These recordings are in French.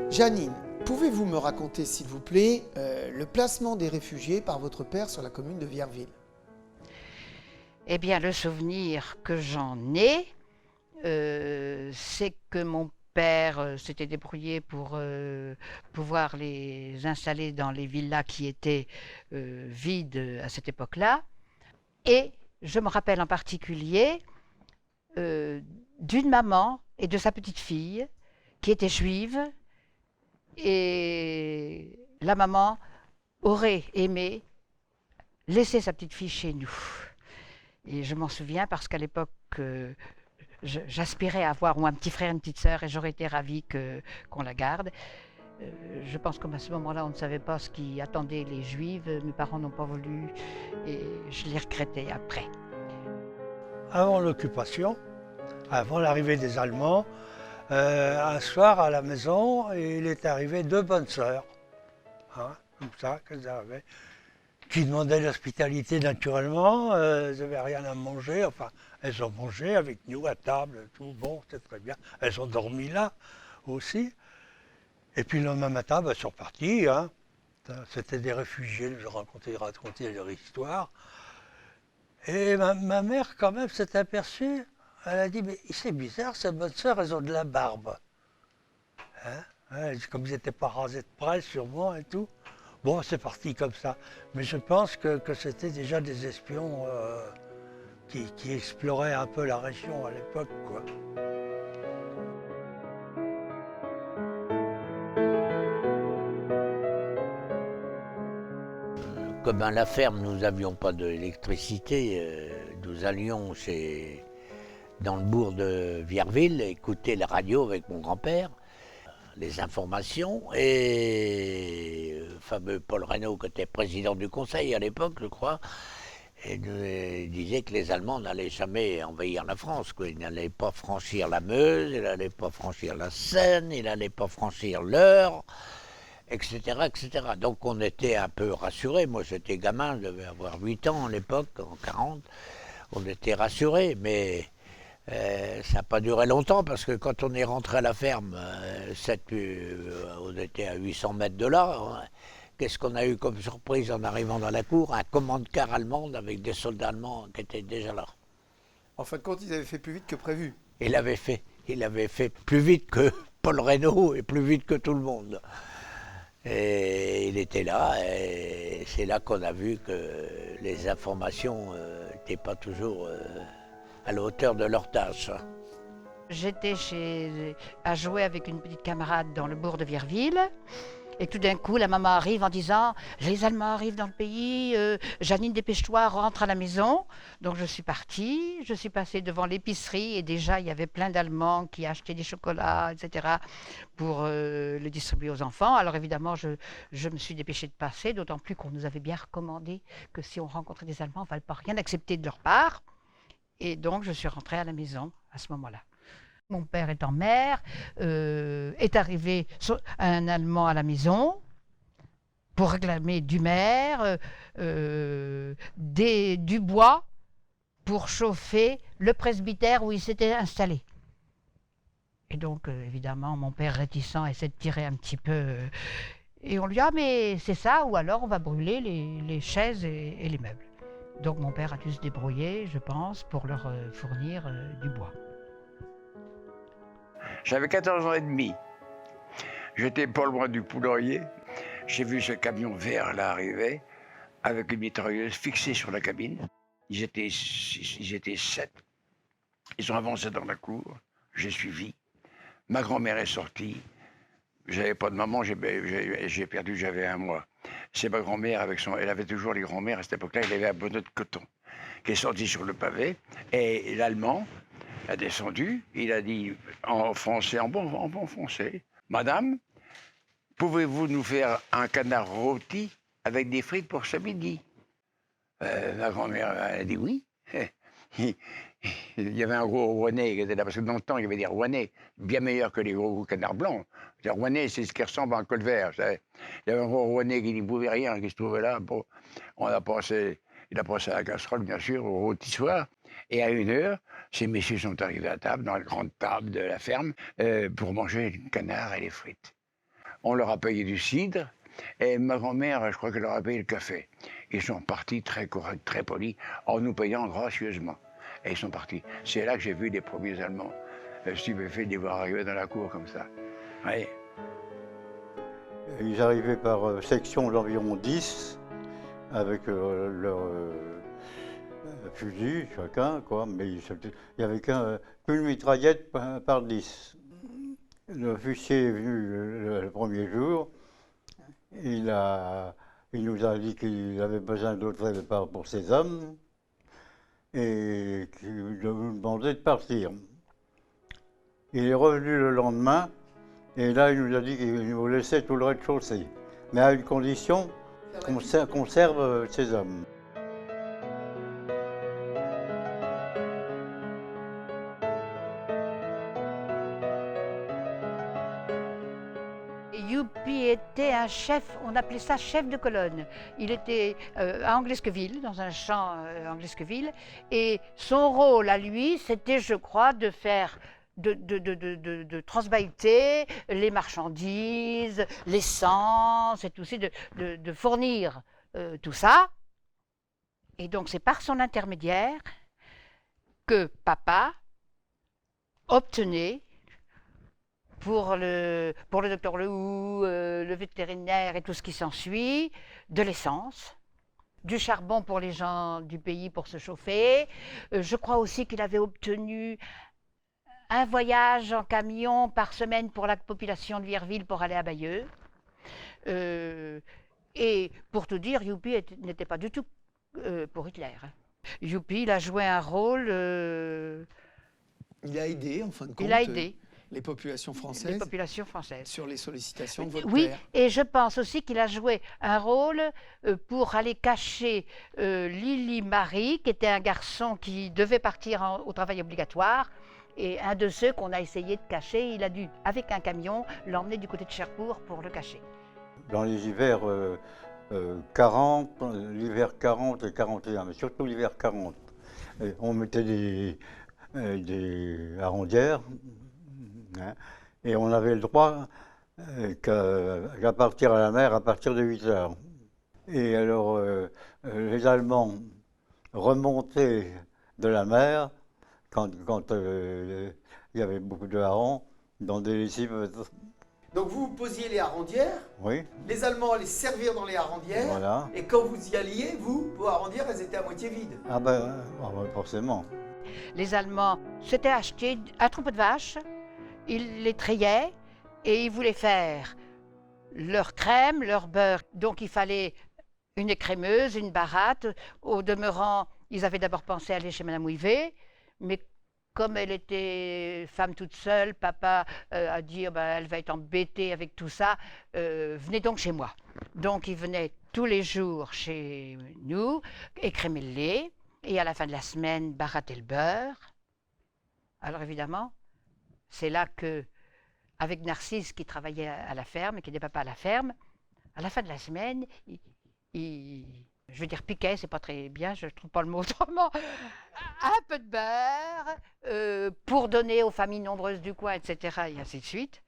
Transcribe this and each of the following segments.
Janine, pouvez-vous me raconter, s'il vous plaît, le placement des réfugiés par votre père sur la commune de Vierville? Eh bien, le souvenir que j'en ai, c'est que mon père s'était débrouillé pour pouvoir les installer dans les villas qui étaient vides à cette époque-là. Et je me rappelle en particulier d'une maman et de sa petite fille qui étaient juives. Et la maman aurait aimé laisser sa petite fille chez nous. Et je m'en souviens parce qu'à l'époque, j'aspirais à avoir ou un petit frère, une petite sœur, et j'aurais été ravie qu'on la garde. Je pense qu'à ce moment-là, on ne savait pas ce qui attendait les Juives. Mes parents n'ont pas voulu et je les regrettais après. Avant l'occupation, avant l'arrivée des Allemands, un soir à la maison, il est arrivé deux bonnes sœurs, hein, comme ça, qu'elles arrivaient, qui demandaient l'hospitalité naturellement. Elles n'avaient rien à manger, enfin, elles ont mangé avec nous à table, tout bon, c'est très bien. Elles ont dormi là aussi. Et puis le lendemain matin, elles sont reparties. Hein. C'était des réfugiés, je racontais leur histoire. Et ma mère, quand même, s'est aperçue. Elle a dit, mais c'est bizarre, ces bonnes sœurs, elles ont de la barbe. Hein, ouais, comme ils n'étaient pas rasés de près, sûrement, et tout. Bon, c'est parti comme ça. Mais je pense que c'était déjà des espions qui exploraient un peu la région à l'époque, quoi. Comme à la ferme, nous n'avions pas d'électricité, nous allions dans le bourg de Vierville écouter la radio avec mon grand-père, les informations, et le fameux Paul Reynaud, qui était président du conseil à l'époque, je crois, et nous disait que les Allemands n'allaient jamais envahir la France, quoi. Ils n'allaient pas franchir la Meuse, ils n'allaient pas franchir la Seine, ils n'allaient pas franchir l'Eure, etc., etc. Donc on était un peu rassurés. Moi j'étais gamin, je devais avoir 8 ans à l'époque, en 40. On était rassurés, mais ça n'a pas duré longtemps parce que quand on est rentré à la ferme, on était à 800 mètres de là. Hein. Qu'est-ce qu'on a eu comme surprise en arrivant dans la cour? Un commande-car allemande avec des soldats allemands qui étaient déjà là. En fin de compte, ils avaient fait plus vite que prévu. Il avait fait plus vite que Paul Reynaud et plus vite que tout le monde. Et il était là, et c'est là qu'on a vu que les informations n'étaient pas toujours à la hauteur de leur tâche. J'étais à jouer avec une petite camarade dans le bourg de Vierville. Et tout d'un coup, la maman arrive en disant « Les Allemands arrivent dans le pays, Janine, dépêche-toi, rentre à la maison ». Donc je suis partie, je suis passée devant l'épicerie et déjà il y avait plein d'Allemands qui achetaient des chocolats, etc. pour le distribuer aux enfants. Alors évidemment, je me suis dépêchée de passer, d'autant plus qu'on nous avait bien recommandé que si on rencontrait des Allemands, on ne fallait pas rien accepter de leur part. Et donc je suis rentrée à la maison à ce moment-là. Mon père étant maire, est arrivé un Allemand à la maison pour réclamer du maire, du bois pour chauffer le presbytère où il s'était installé. Et donc, évidemment, mon père réticent essaie de tirer un petit peu. Et on lui dit « Ah, mais c'est ça, ou alors on va brûler les chaises et les meubles. » Donc mon père a dû se débrouiller, je pense, pour leur fournir du bois. J'avais 14 ans et demi. J'étais pas loin du poulailler. J'ai vu ce camion vert là arriver avec une mitrailleuse fixée sur la cabine. Ils étaient 7. Ils ont avancé dans la cour. J'ai suivi. Ma grand-mère est sortie. J'avais pas de maman, j'ai perdu, j'avais 1 mois. C'est ma grand-mère elle avait toujours les grand-mères à cette époque-là, elle avait un bonnet de coton qui est sorti sur le pavé. Et l'Allemand a descendu, il a dit en français, en bon français, « Madame, pouvez-vous nous faire un canard rôti avec des frites pour ce midi ?» Ma grand-mère a dit oui. Il y avait un gros rouennais qui était là, parce que dans le temps, il y avait des rouennais bien meilleurs que les gros canards blancs. Les rouennais, c'est ce qui ressemble à un colvert. Vous savez. Il y avait un gros rouennais qui n'y pouvait rien, qui se trouvait là. Bon, il a passé à la casserole, bien sûr, au rôtissoir. Et à 1 heure, ces messieurs sont arrivés à table, dans la grande table de la ferme, pour manger le canard et les frites. On leur a payé du cidre, et ma grand-mère, je crois qu'elle leur a payé le café. Ils sont partis très corrects, très polis, en nous payant gracieusement. Et ils sont partis. C'est là que j'ai vu les premiers Allemands stupéfaits de les voir arriver dans la cour comme ça. Oui. Ils arrivaient par section d'environ 10, avec leur fusil chacun, quoi. Mais il n'y avait qu'une mitraillette par 10. Le fusier est venu le premier jour. Il nous a dit qu'il avait besoin d'autres départs pour ses hommes et qu'il nous demandait de partir. Il est revenu le lendemain et là il nous a dit qu'il nous laissait tout le rez-de-chaussée, mais à une condition qu'on serve ses hommes. Youpi était un chef, on appelait ça chef de colonne. Il était à Anglesqueville, dans un champ à Anglesqueville, et son rôle à lui, c'était, je crois, de faire, de transbahuter les marchandises, l'essence et tout ça, de fournir tout ça. Et donc c'est par son intermédiaire que papa obtenait pour le docteur Lehoux, le vétérinaire et tout ce qui s'ensuit, de l'essence, du charbon pour les gens du pays pour se chauffer. Je crois aussi qu'il avait obtenu un voyage en camion par semaine pour la population de Vierville pour aller à Bayeux. Et pour tout dire, Youpi n'était pas du tout pour Hitler. Youpi, il a joué un rôle... Il a aidé, en fin de compte. Il a aidé. Les populations françaises. Les populations françaises. Sur les sollicitations de votre oui, père. et je pense aussi qu'il a joué un rôle pour aller cacher Lily Marie, qui était un garçon qui devait partir au travail obligatoire. Et un de ceux qu'on a essayé de cacher, il a dû, avec un camion, l'emmener du côté de Cherbourg pour le cacher. Dans les hivers 40, l'hiver 40 et 41, mais surtout l'hiver 40, on mettait des haranguières. Hein, et on avait le droit qu'à partir à la mer à partir de 8 heures. Et alors, les Allemands remontaient de la mer quand il y avait beaucoup de harengs dans des lessives. Donc vous posiez les haranguières, Oui, les Allemands allaient servir dans les haranguières, voilà. et quand vous y alliez, vos haranguières, elles étaient à moitié vides. Ah ben, forcément. Les Allemands s'étaient achetés un troupeau de vaches, ils les triaient et ils voulaient faire leur crème, leur beurre. Donc il fallait une écrémeuse, une baratte. Au demeurant, ils avaient d'abord pensé aller chez Madame Ouivet, mais comme elle était femme toute seule, papa a dit elle va être embêtée avec tout ça, venez donc chez moi. Donc ils venaient tous les jours chez nous, écrémer le lait, et à la fin de la semaine, baratter le beurre. Alors évidemment, c'est là que, avec Narcisse qui travaillait à la ferme, qui n'était papa à la ferme, à la fin de la semaine, je veux dire piquait, c'est pas très bien, je ne trouve pas le mot autrement, un peu de beurre pour donner aux familles nombreuses du coin, etc. et ainsi de suite.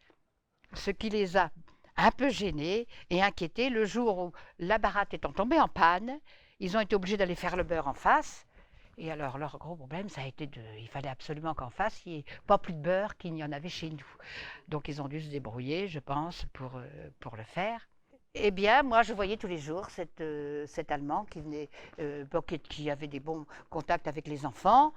Ce qui les a un peu gênés et inquiétés le jour où la baratte étant tombée en panne, ils ont été obligés d'aller faire le beurre en face. Et alors, leur gros problème, ça a été il fallait absolument qu'en face, il n'y ait pas plus de beurre qu'il n'y en avait chez nous. Donc, ils ont dû se débrouiller, je pense, pour le faire. Eh bien, moi, je voyais tous les jours cet Allemand qui venait, qui avait des bons contacts avec les enfants.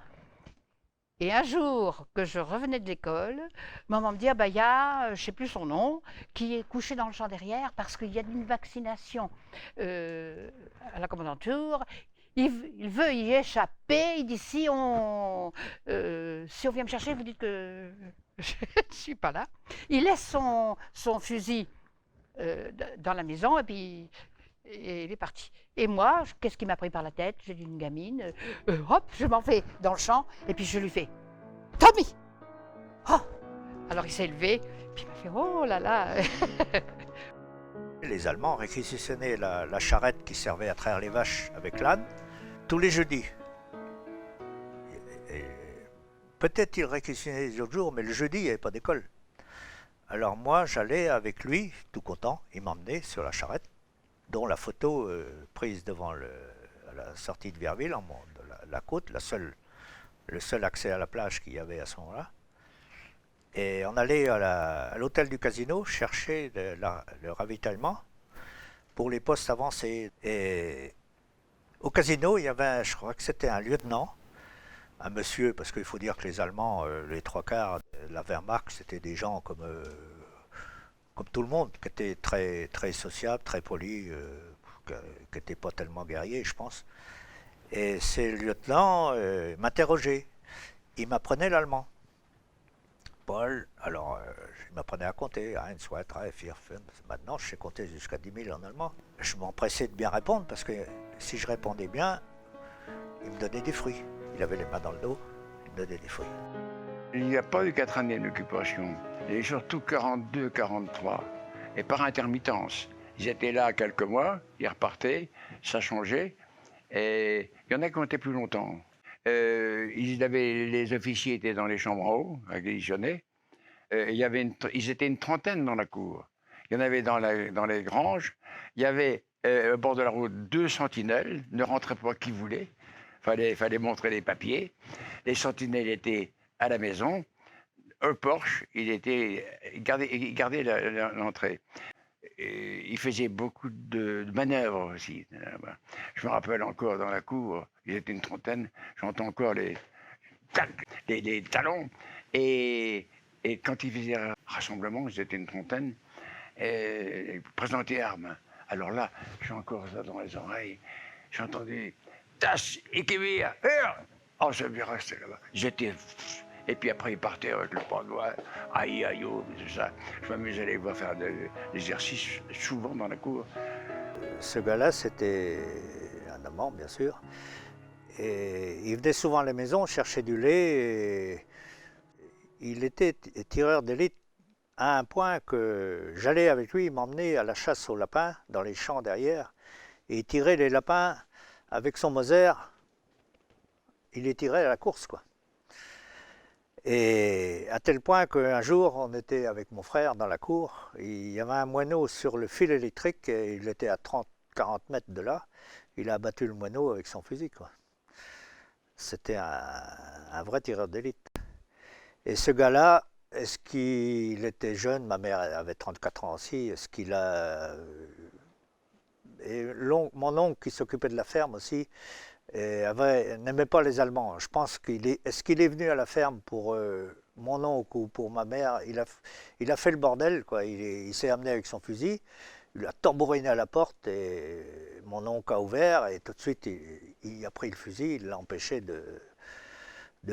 Et un jour que je revenais de l'école, maman me dit, il y a, je ne sais plus son nom, qui est couché dans le champ derrière parce qu'il y a une vaccination à la commandanture. Il veut y échapper. Il dit si on vient me chercher, vous dites que je ne suis pas là. Il laisse son fusil dans la maison et puis Et il est parti. Et moi, qu'est-ce qui m'a pris par la tête? J'ai dit une gamine, hop, je m'en vais dans le champ, et puis je lui fais « Tommy !» Oh. Alors il s'est levé, puis il m'a fait « Oh là là !» Les Allemands réquisitionnaient la charrette qui servait à traire les vaches avec l'âne tous les jeudis. Et peut-être ils réquisitionnaient les autres jours, mais le jeudi, il n'y avait pas d'école. Alors moi, j'allais avec lui, tout content, il m'emmenait sur la charrette, dont la photo prise devant à la sortie de Vierville, de la côte, le seul accès à la plage qu'il y avait à ce moment-là. Et on allait à l'hôtel du casino chercher le ravitaillement pour les postes avancés. Et au casino, il y avait, je crois que c'était un lieutenant, un monsieur, parce qu'il faut dire que les Allemands, les trois quarts de la Wehrmacht, c'était des gens comme tout le monde, qui étaient très, très sociables, très polis, qui n'étaient pas tellement guerriers, je pense. Et ces lieutenants m'interrogeaient. Ils m'apprenaient l'allemand. Paul, alors il m'apprenait à compter, 1, 2, 3, 4, 5. Maintenant, je sais compter jusqu'à 10 000 en allemand. Je m'empressais de bien répondre parce que si je répondais bien, il me donnait des fruits. Il avait les mains dans le dos, il me donnait des fruits. Il n'y a pas eu 4 années d'occupation. Il y a eu surtout 42, 43. Et par intermittence. Ils étaient là quelques mois, ils repartaient, ça changeait. Et il y en a qui ont été plus longtemps. Les officiers étaient dans les chambres en haut, réquisitionnés. Ils étaient une trentaine dans la cour. Il y en avait dans les granges. Il y avait au bord de la route 2 sentinelles, ne rentraient pas qui voulait. Fallait montrer les papiers. Les sentinelles étaient à la maison. Au porche, ils gardaient l'entrée. Et il faisait beaucoup de manœuvres aussi. Je me rappelle encore dans la cour, ils étaient une trentaine, j'entends encore les talons. Et quand ils faisaient un rassemblement, ils étaient une trentaine, ils présentaient armes. Alors là, j'ai encore ça dans les oreilles. J'ai entendu « Das Ikevir !» Oh, je vais rester là-bas. Et puis après, ils partaient avec le pandois, aïe, aïe, oh, tout ça. Je m'amusais à les voir faire des exercices, souvent dans la cour. Ce gars-là, c'était un Allemand, bien sûr. Et il venait souvent à la maison chercher du lait. Et il était tireur d'élite à un point que j'allais avec lui, il m'emmenait à la chasse aux lapins, dans les champs derrière. Et il tirait les lapins avec son Moser. Il les tirait à la course, quoi. Et à tel point qu'un jour, on était avec mon frère dans la cour, il y avait un moineau sur le fil électrique, et il était à 30-40 mètres de là, il a abattu le moineau avec son fusil, quoi. C'était un vrai tireur d'élite. Et ce gars-là, est-ce qu'il était jeune, ma mère avait 34 ans aussi, est-ce qu'il a... Et mon oncle qui s'occupait de la ferme aussi, n'aimait pas les Allemands. Je pense est-ce qu'il est venu à la ferme pour mon oncle ou pour ma mère? Il a fait le bordel, quoi. Il s'est amené avec son fusil, il a tambouriné à la porte et mon oncle a ouvert et tout de suite il a pris le fusil, il l'a empêché de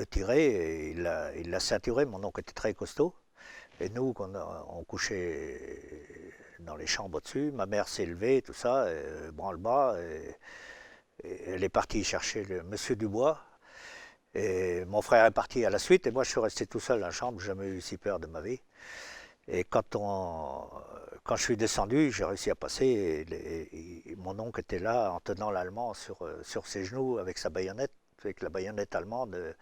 tirer et il l'a ceinturé. Mon oncle était très costaud et nous on couchait dans les chambres au-dessus. Ma mère s'est levée, tout ça, branle-bas. Et elle est partie chercher le monsieur Dubois. Et mon frère est parti à la suite. Et moi, je suis resté tout seul dans la chambre. J'ai jamais eu si peur de ma vie. Et quand je suis descendu, j'ai réussi à passer. Et mon oncle était là en tenant l'Allemand sur ses genoux avec sa baïonnette. Avec la baïonnette allemande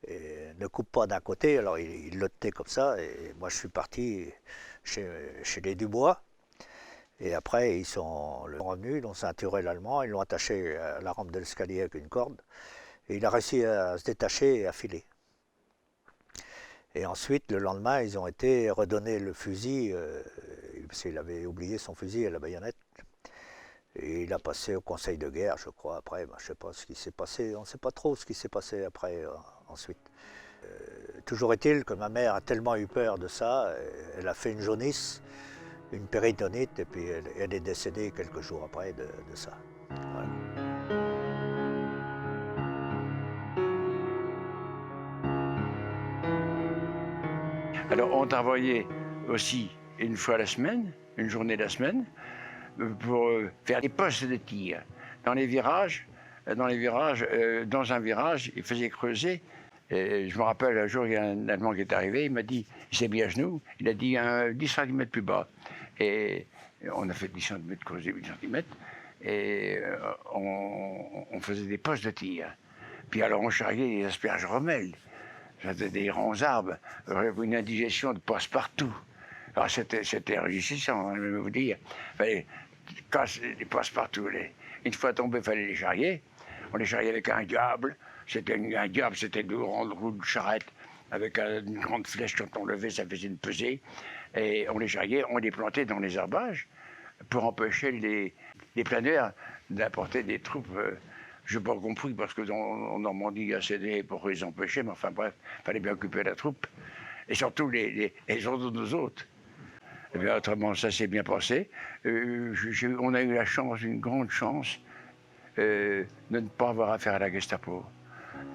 ne coupe pas d'un côté. Alors il le tenait comme ça. Et moi, je suis parti chez les Dubois. Et après, ils sont revenus, ils ont ceinturé l'Allemand, ils l'ont attaché à la rampe de l'escalier avec une corde. Et il a réussi à se détacher et à filer. Et ensuite, le lendemain, ils ont été redonner le fusil, parce qu'il avait oublié son fusil à la baïonnette. Et il a passé au conseil de guerre, je crois, après. Je ne sais pas ce qui s'est passé, on ne sait pas trop ce qui s'est passé après, ensuite. Toujours est-il que ma mère a tellement eu peur de ça, elle a fait une jaunisse, une péritonite, et puis elle est décédée quelques jours après de ça. Voilà. Alors on travaillait aussi une fois la semaine, une journée la semaine. pour faire des postes de tir. Dans les virages, dans un virage, il faisait creuser. Et je me rappelle, un jour, il y a un Allemand qui est arrivé, il m'a dit, il s'est mis à genoux, il a dit 10 cm plus bas. Et on a fait 10 cm creuser, 8 cm, et on faisait des postes de tir. Puis alors on charriait des asperges rommel, c'était des ronds arbres, une indigestion de passe-partout. Alors c'était enrichissant, je vais vous dire. Il fallait casser les passe-partout. Une fois tombés, il fallait les charrier. On les charriait avec un diable. C'était un diable, c'était de grandes roues de charrette avec une grande flèche. Quand on levait, ça faisait une pesée. Et on les charriait, on les plantait dans les herbages pour empêcher les planeurs d'apporter des troupes. Je n'ai pas compris parce que en Normandie, il y a cédé pour les empêcher, mais enfin bref, il fallait bien occuper la troupe. Et surtout les autres nous autres. Et bien, autrement, ça s'est bien passé. On a eu la chance, une grande chance, de ne pas avoir affaire à la Gestapo,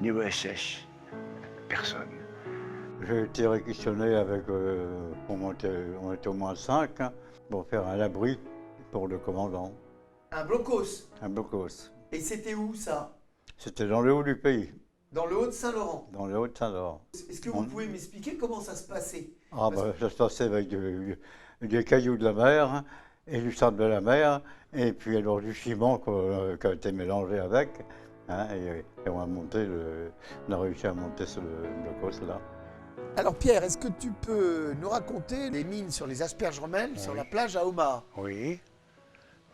ni au SS. Personne. J'ai été réquisitionné avec, on était au moins 5, pour faire un abri pour le commandant. Un blocos. Un blocos. Et c'était où ça? C'était dans le haut du pays, Dans le Haut-de-Saint-Laurent. dans le haut de Saint-Laurent. Est-ce que vous pouvez m'expliquer comment ça se passait? Ah ben, ça se passait avec des cailloux de la mer et du sable de la mer, et puis alors du ciment qui a été mélangé avec, hein, et on a réussi à monter ce blocos là. Alors Pierre, est-ce que tu peux nous raconter les mines sur les asperges rommel sur la plage à Omaha? Oui.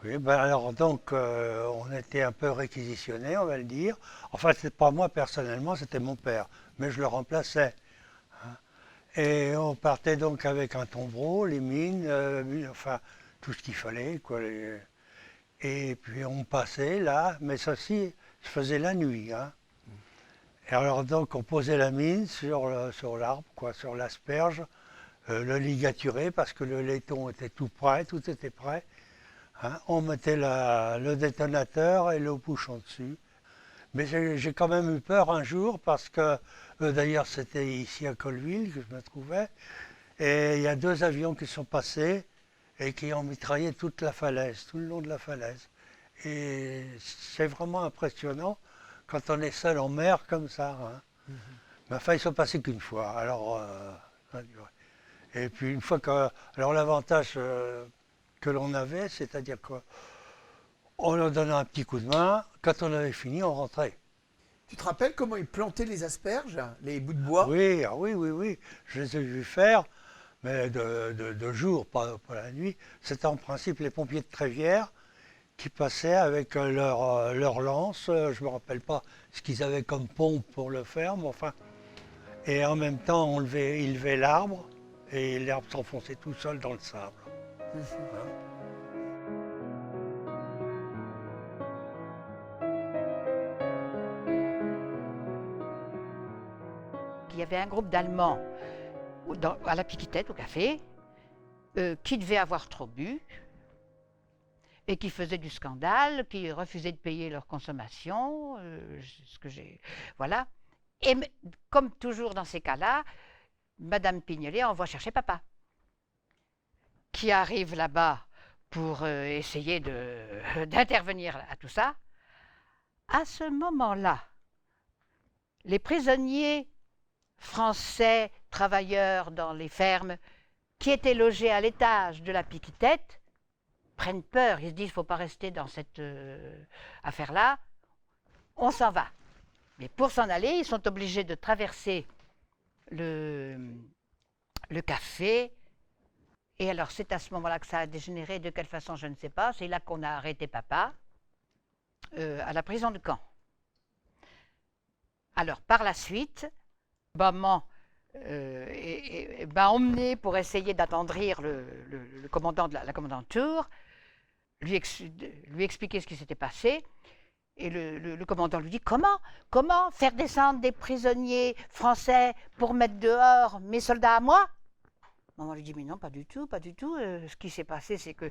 Oui, ben alors donc on était un peu réquisitionnés, on va le dire. Enfin, c'est pas moi personnellement, c'était mon père, mais je le remplaçais. Hein. Et on partait donc avec un tombereau, les mines, enfin tout ce qu'il fallait, quoi. Et puis on passait là, mais ça aussi se faisait la nuit. Hein. Et alors donc on posait la mine sur l'arbre, quoi, sur l'asperge, le ligaturait parce que le laiton était tout prêt, tout était prêt. Hein, on mettait le détonateur et le bouchon dessus. Mais j'ai quand même eu peur un jour parce que, d'ailleurs c'était ici à Colleville que je me trouvais, et il y a 2 avions qui sont passés et qui ont mitraillé toute la falaise, tout le long de la falaise. Et c'est vraiment impressionnant quand on est seul en mer comme ça. Hein. Mais enfin, ils sont passés qu'une fois. Alors, et puis une fois que... Alors l'avantage... que l'on avait, c'est-à-dire qu'on leur donnait un petit coup de main, quand on avait fini, on rentrait. Tu te rappelles comment ils plantaient les asperges, les bouts de bois? Oui, ah oui, je les ai vus faire, mais de jour, pas la nuit. C'était en principe les pompiers de Trévière qui passaient avec leur lance, je ne me rappelle pas ce qu'ils avaient comme pompe pour le faire, mais enfin. Et en même temps, ils levaient l'arbre, et l'arbre s'enfonçait tout seul dans le sable. Il y avait un groupe d'Allemands à la Piquitette, au café, qui devaient avoir trop bu et qui faisaient du scandale, qui refusaient de payer leur consommation, voilà. Et comme toujours dans ces cas-là, Madame Pignolet envoie chercher papa, qui arrive là-bas pour essayer d'intervenir à tout ça. À ce moment-là, les prisonniers français, travailleurs dans les fermes, qui étaient logés à l'étage de la Piquitette, prennent peur. Ils se disent, il ne faut pas rester dans cette affaire-là. On s'en va. Mais pour s'en aller, ils sont obligés de traverser le café. Et alors, c'est à ce moment-là que ça a dégénéré. De quelle façon, je ne sais pas. C'est là qu'on a arrêté papa, à la prison de Caen. Alors, par la suite, maman m'a emmené pour essayer d'attendrir le commandant de la commandante Tour, lui expliquer ce qui s'était passé. Et le commandant lui dit, comment faire descendre des prisonniers français pour mettre dehors mes soldats à moi? Maman lui dit, mais non, pas du tout, pas du tout. Ce qui s'est passé, c'est que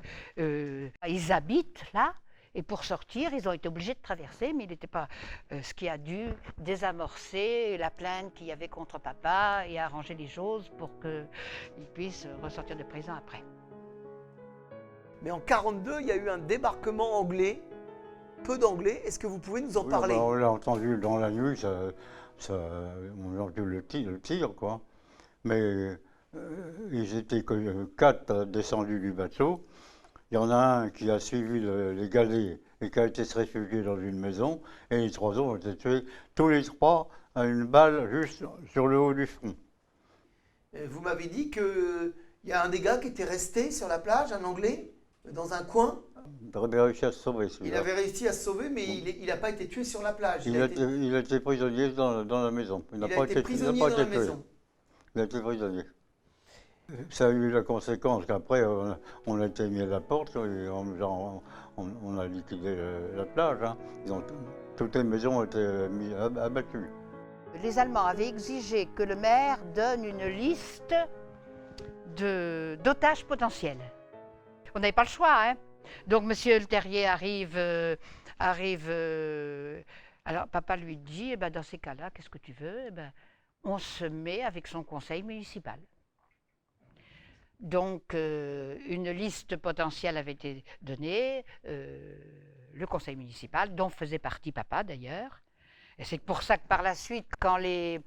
ils habitent là, et pour sortir, ils ont été obligés de traverser, mais il n'était pas ce qui a dû désamorcer la plainte qu'il y avait contre papa et arranger les choses pour qu'il puisse ressortir de prison après. Mais en 1942, il y a eu un débarquement anglais, peu d'anglais. Est-ce que vous pouvez nous en Oui, parler? bah, on l'a entendu dans la nuit, on a entendu le tir, quoi. Mais ils étaient que 4 descendus du bateau. Il y en a un qui a suivi les galets et qui a été se réfugier dans une maison. Et les 3 autres ont été tués, tous les 3, à une balle juste sur le haut du front. Vous m'avez dit qu'il y a un des gars qui était resté sur la plage, un Anglais, dans un coin. Il avait réussi à se sauver, Il celui-là. avait réussi à se sauver, mais il n'a pas été tué sur la plage. Il a été prisonnier dans la maison. il a été prisonnier dans la maison. Il a été prisonnier. Ça a eu la conséquence qu'après, on a été mis à la porte et on a liquidé la plage. Hein. Toutes les maisons ont été abattues. Les Allemands avaient exigé que le maire donne une liste d'otages potentiels. On n'avait pas le choix, hein. Donc Monsieur Le Terrier arrive. Alors papa lui dit, eh ben, dans ces cas-là, qu'est-ce que tu veux? Eh ben, on se met avec son conseil municipal. Donc une liste potentielle avait été donnée, le conseil municipal, dont faisait partie papa d'ailleurs. Et c'est pour ça que par la suite, quand les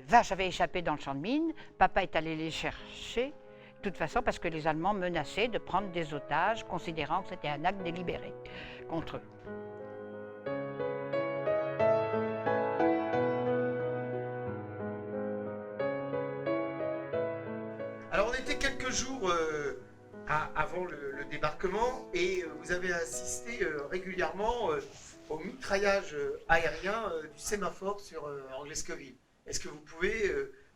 vaches avaient échappé dans le champ de mine, papa est allé les chercher, de toute façon parce que les Allemands menaçaient de prendre des otages, considérant que c'était un acte délibéré contre eux. Alors, on était quelques jours avant le débarquement et vous avez assisté régulièrement au mitraillage aérien du sémaphore sur Anglescoville. Est-ce que vous pouvez,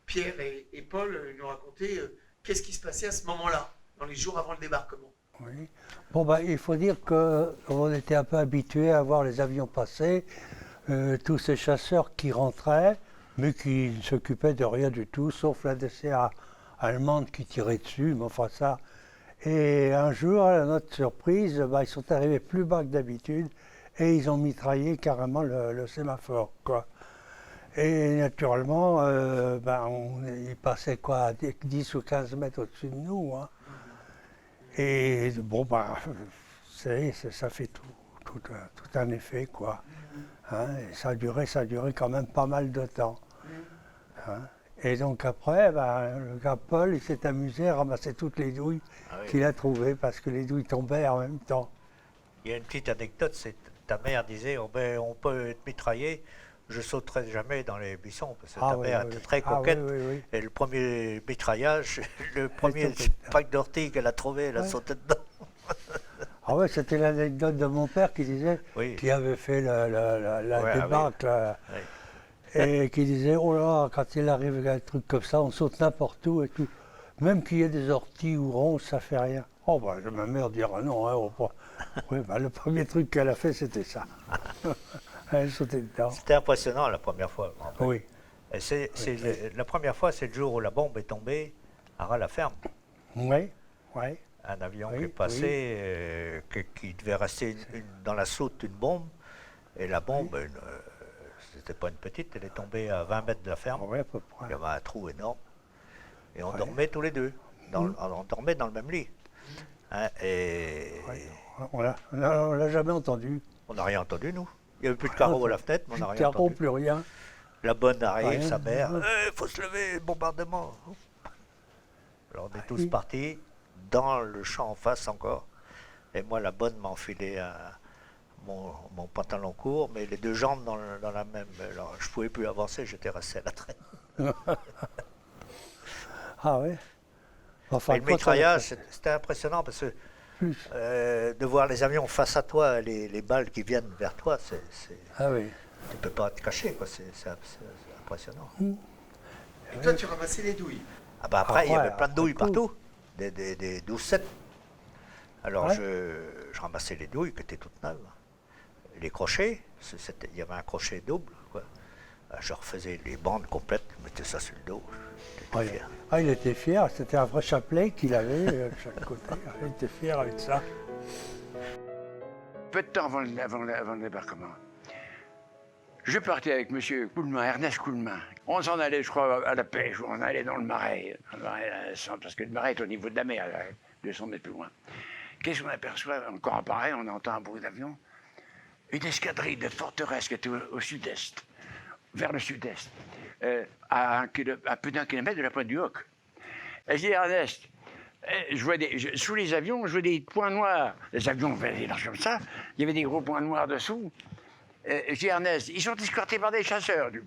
Pierre et Paul, nous raconter qu'est-ce qui se passait à ce moment-là, dans les jours avant le débarquement? Oui. Bon, il faut dire qu'on était un peu habitués à voir les avions passer, tous ces chasseurs qui rentraient, mais qui ne s'occupaient de rien du tout, sauf la DCA allemande qui tirait dessus, mais enfin ça. Et un jour, à notre surprise, ils sont arrivés plus bas que d'habitude et ils ont mitraillé carrément le sémaphore, quoi. Et naturellement, ils passaient quoi, 10 ou 15 mètres au-dessus de nous. Hein. Et bon, ça fait tout un effet, quoi. Hein, et ça a duré quand même pas mal de temps. Hein. Et donc après, le gars Paul, il s'est amusé à ramasser toutes les douilles qu'il a trouvées, parce que les douilles tombaient en même temps. Il y a une petite anecdote, c'est ta mère disait on peut être mitraillé, je sauterai jamais dans les buissons, parce que ta mère était très coquette. Oui. Et le premier mitraillage, le premier pack d'orties qu'elle a trouvé, elle a sauté dedans. Ah ouais, c'était l'anecdote de mon père qui disait qu'il avait fait la débâcle. Et qui disait, oh là, quand il arrive à un truc comme ça, on saute n'importe où et tout. Même qu'il y ait des orties ou ronces, ça fait rien. Oh, ma mère dira non, hein, le premier truc qu'elle a fait, c'était ça. Elle sautait dedans. C'était impressionnant la première fois. Oui. Et la première fois, c'est le jour où la bombe est tombée à Ras-la-Ferme. Oui. Un avion qui est passé, qui devait rester dans la soute une bombe. Et la bombe, c'était pas une petite, elle est tombée à 20 mètres de la ferme. Oui, à peu près. Il y avait un trou énorme. Et on dormait tous les deux. On dormait dans le même lit. Hein, on l'a jamais entendu. On n'a rien entendu, nous. Il n'y avait plus de carreaux à la fenêtre, mais on n'a rien entendu. Plus rien. La bonne arrive, sa mère, il faut se lever, bombardement. Alors on est tous partis dans le champ en face encore. Et moi, la bonne m'a enfilé mon pantalon court, mais les deux jambes dans la même. Alors, je ne pouvais plus avancer, j'étais resté à la traîne. Ah oui. Enfin, le mitraillage, c'était impressionnant parce que de voir les avions face à toi, les balles qui viennent vers toi, ah oui. Tu ne peux pas te cacher, quoi. C'est impressionnant. Et toi, tu ramassais les douilles? Après, il y avait plein de douilles partout, des 12-7. Alors je ramassais les douilles qui étaient toutes neuves. Les crochets, il y avait un crochet double, quoi. Je refaisais les bandes complètes, je mettais ça sur le dos. J'étais fier. Il était fier, c'était un vrai chapelet qu'il avait de chaque côté. Il était fier avec ça. Peu de temps avant le débarquement, je partais avec M. Coulmin, Ernest Coulmin. On s'en allait, je crois, à la pêche, on allait dans le marais. Parce que le marais est au niveau de la mer. 200 mètres plus loin. Qu'est-ce qu'on aperçoit? Encore apparaît, on entend un bruit d'avion. Une escadrille de forteresse qui était au sud-est, vers le sud-est, à plus d'un kilomètre de la pointe du Hoc. Et je dis, Ernest, sous les avions, je vois des points noirs. Les avions venaient comme ça, il y avait des gros points noirs dessous. Je dis, Ernest, ils sont escortés par des chasseurs. Du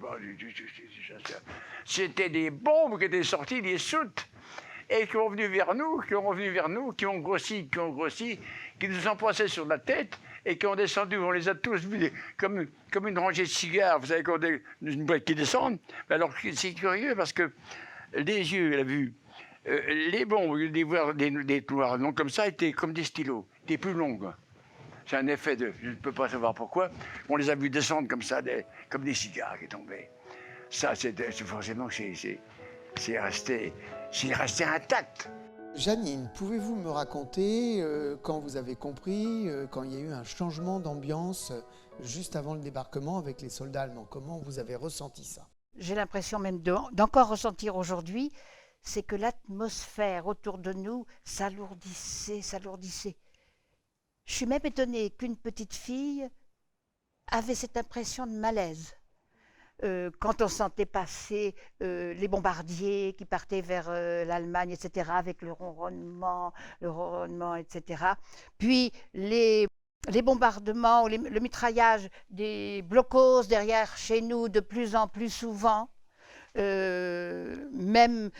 chasseurs. C'était des bombes qui étaient sorties des soutes et qui ont venu vers nous, qui ont grossi, qui nous ont passé sur la tête et qui ont descendu. On les a tous vus comme une rangée de cigares, vous savez, quand une boîte qui descend. Alors c'est curieux parce que les yeux, la vue, les bombes, des noirs longs comme ça, étaient comme des stylos, étaient plus longues. C'est un effet de... Je ne peux pas savoir pourquoi. On les a vus descendre comme ça, comme des cigares qui tombaient. Ça, c'est forcément, c'est resté intact. Janine, pouvez-vous me raconter quand vous avez compris, quand il y a eu un changement d'ambiance juste avant le débarquement avec les soldats allemands? Comment vous avez ressenti ça? J'ai l'impression même d'encore ressentir aujourd'hui, c'est que l'atmosphère autour de nous s'alourdissait. Je suis même étonnée qu'une petite fille avait cette impression de malaise. Quand on sentait passer les bombardiers qui partaient vers l'Allemagne, etc., avec le ronronnement, etc. Puis les bombardements, le mitraillage des blocos derrière chez nous de plus en plus souvent, même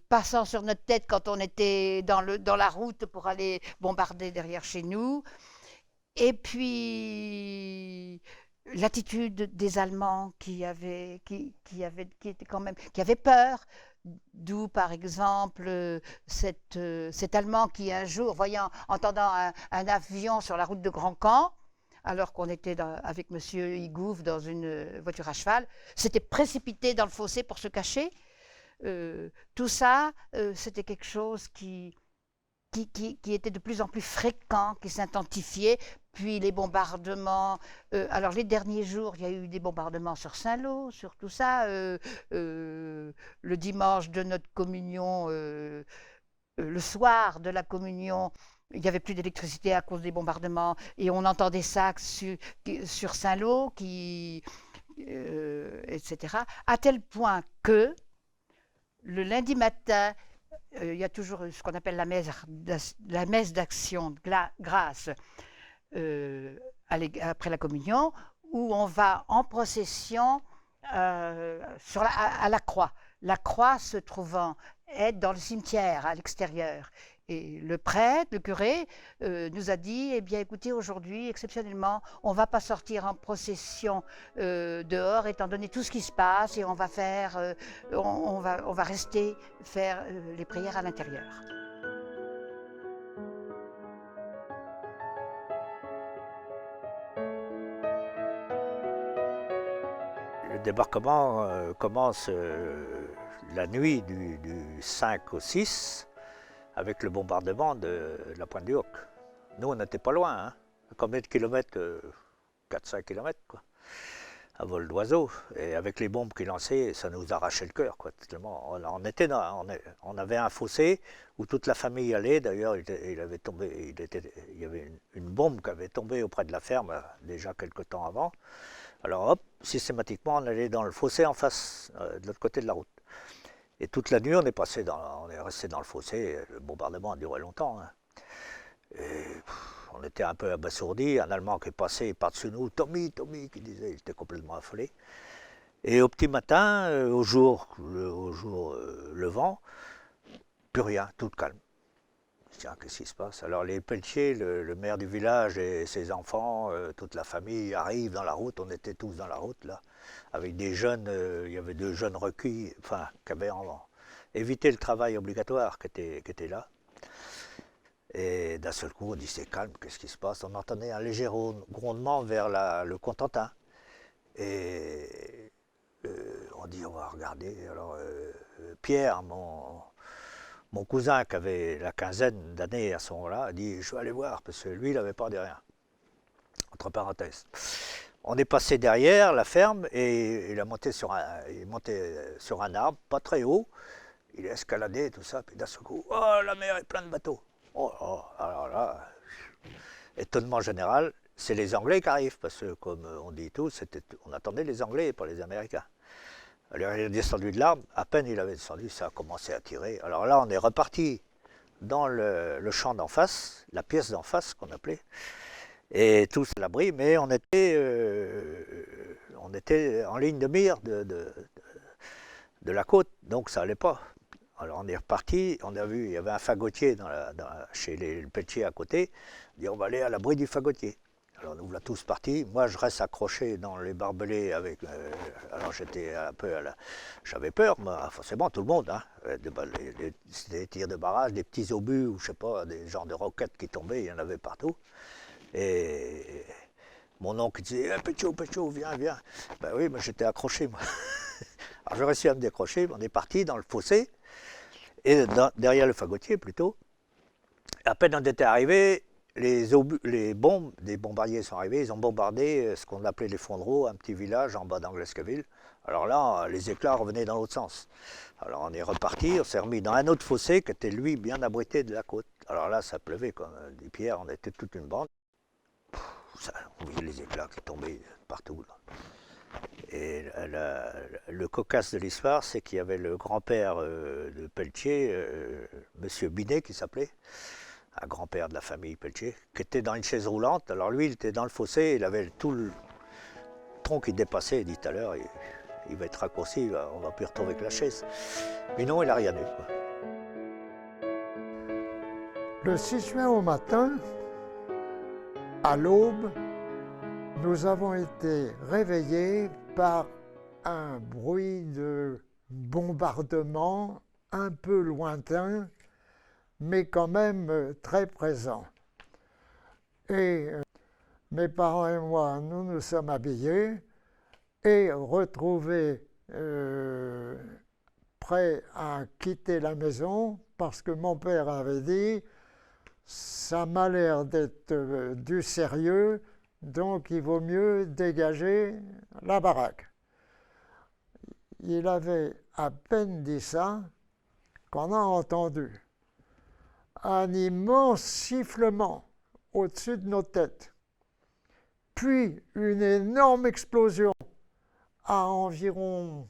passant sur notre tête quand on était dans la route pour aller bombarder derrière chez nous. Et puis l'attitude des Allemands qui avaient peur, d'où par exemple cet Allemand qui un jour, entendant un avion sur la route de Grand Camp, alors qu'on était avec monsieur Igouve dans une voiture à cheval, s'était précipité dans le fossé pour se cacher. Tout ça, c'était quelque chose qui était de plus en plus fréquent, qui s'intensifiait. Puis les bombardements. Alors les derniers jours, il y a eu des bombardements sur Saint-Lô, sur tout ça. Le dimanche de notre communion, le soir de la communion, il n'y avait plus d'électricité à cause des bombardements. Et on entendait ça sur Saint-Lô, etc. À tel point que le lundi matin, il y a toujours ce qu'on appelle la messe d'action de grâce après la communion, où on va en procession à la croix. La croix se trouvant être dans le cimetière, à l'extérieur. Et le prêtre, le curé, nous a dit, eh bien écoutez, aujourd'hui, exceptionnellement, on ne va pas sortir en procession dehors, étant donné tout ce qui se passe, et on va rester faire les prières à l'intérieur. Le débarquement commence la nuit du 5 au 6 avec le bombardement de la pointe du Hoc. Nous, on n'était pas loin, hein. Combien de kilomètres 4-5 kilomètres, quoi, à vol d'oiseau. Et avec les bombes qu'ils lançaient, ça nous arrachait le cœur, quoi. Tellement on avait un fossé où toute la famille allait. D'ailleurs, il y avait une bombe qui avait tombé auprès de la ferme déjà quelques temps avant. Alors hop, systématiquement, on allait dans le fossé en face, de l'autre côté de la route. Et toute la nuit, on est resté dans le fossé. Le bombardement a duré longtemps, hein. Et on était un peu abasourdis. Un Allemand qui est passé par-dessus nous, Tommy, qui disait, il était complètement affolé. Et au petit matin, au jour levant, plus rien, tout calme. Tiens, qu'est-ce qui se passe? Alors les Pelletier, le maire du village et ses enfants, toute la famille arrivent dans la route. On était tous dans la route là, avec des jeunes. Il y avait 2 jeunes recueillis, enfin, qui avaient évité le travail obligatoire, qui étaient là. Et d'un seul coup, on dit c'est calme, qu'est-ce qui se passe? On entendait un léger grondement vers le Contentin. Et on dit on va regarder. Alors Pierre, mon cousin qui avait la quinzaine d'années à ce moment-là, a dit je vais aller voir, parce que lui il n'avait peur de rien. Entre parenthèses. On est passé derrière la ferme et il est monté sur un arbre, pas très haut. Il a escaladé, tout ça, puis d'un seul coup, oh, la mer est pleine de bateaux. Oh, oh, alors là, étonnement général, c'est les Anglais qui arrivent, parce que comme on dit tous, on attendait les Anglais et pas les Américains. Alors il est descendu de l'arbre, à peine il avait descendu, ça a commencé à tirer. Alors là, on est reparti dans le champ d'en face, la pièce d'en face qu'on appelait, et tous à l'abri, mais on était en ligne de mire de la côte, donc ça allait pas. Alors on est reparti, on a vu, il y avait un fagotier chez le Pelletier à côté, on dit on va aller à l'abri du fagotier. Alors nous voilà tous partis, moi je reste accroché dans les barbelés avec... alors j'étais un peu j'avais peur, moi, forcément tout le monde, hein, c'était des tirs de barrage, des petits obus, ou je sais pas, des genres de roquettes qui tombaient, il y en avait partout. Et mon oncle disait hey, Pécho, viens. Ben oui, mais j'étais accroché moi. Alors j'ai réussi à me décrocher, on est parti dans le fossé, et derrière le fagotier plutôt. À peine on était arrivé, les bombes des bombardiers sont arrivés, ils ont bombardé ce qu'on appelait les Fondereaux, un petit village en bas d'Anglesqueville. Alors là, les éclats revenaient dans l'autre sens. Alors on est reparti, on s'est remis dans un autre fossé qui était lui bien abrité de la côte. Alors là, ça pleuvait comme des pierres, on était toute une bande. On voyait les éclats qui tombaient partout, là. Et le cocasse de l'histoire, c'est qu'il y avait le grand-père de Pelletier, monsieur Binet qui s'appelait, un grand-père de la famille Pelletier, qui était dans une chaise roulante. Alors lui, il était dans le fossé, il avait tout le tronc qui dépassait, il dit tout à l'heure, il va être raccourci, on va plus retrouver que la chaise. Mais non, il n'a rien eu, quoi. Le 6 juin au matin, à l'aube, nous avons été réveillés par un bruit de bombardement un peu lointain, mais quand même très présent. Et mes parents et moi, nous nous sommes habillés et retrouvés prêts à quitter la maison parce que mon père avait dit « ça m'a l'air d'être du sérieux ». Donc, il vaut mieux dégager la baraque. Il avait à peine dit ça qu'on a entendu un immense sifflement au-dessus de nos têtes, puis une énorme explosion à environ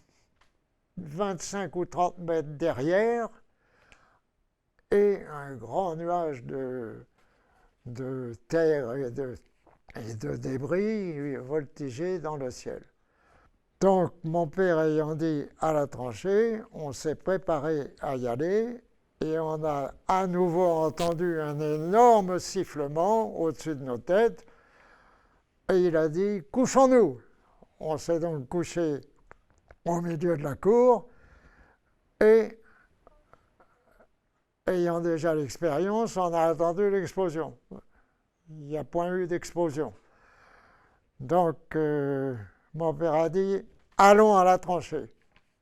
25 ou 30 mètres derrière et un grand nuage de terre et de débris voltigés dans le ciel. Donc, mon père ayant dit à la tranchée, on s'est préparé à y aller et on a à nouveau entendu un énorme sifflement au-dessus de nos têtes et il a dit « couchons-nous ». On s'est donc couché au milieu de la cour et, ayant déjà l'expérience, on a attendu l'explosion. Il n'y a point eu d'explosion. Donc, mon père a dit « allons à la tranchée ».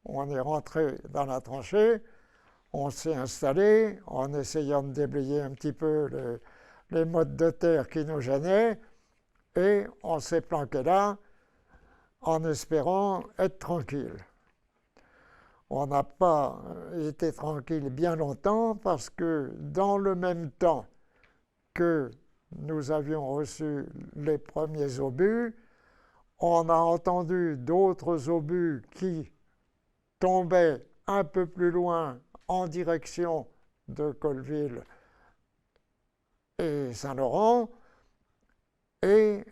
On est rentré dans la tranchée, on s'est installé en essayant de déblayer un petit peu les mottes de terre qui nous gênaient et on s'est planqué là en espérant être tranquille. On n'a pas été tranquille bien longtemps parce que dans le même temps que nous avions reçu les premiers obus, on a entendu d'autres obus qui tombaient un peu plus loin en direction de Colleville et Saint-Laurent. Et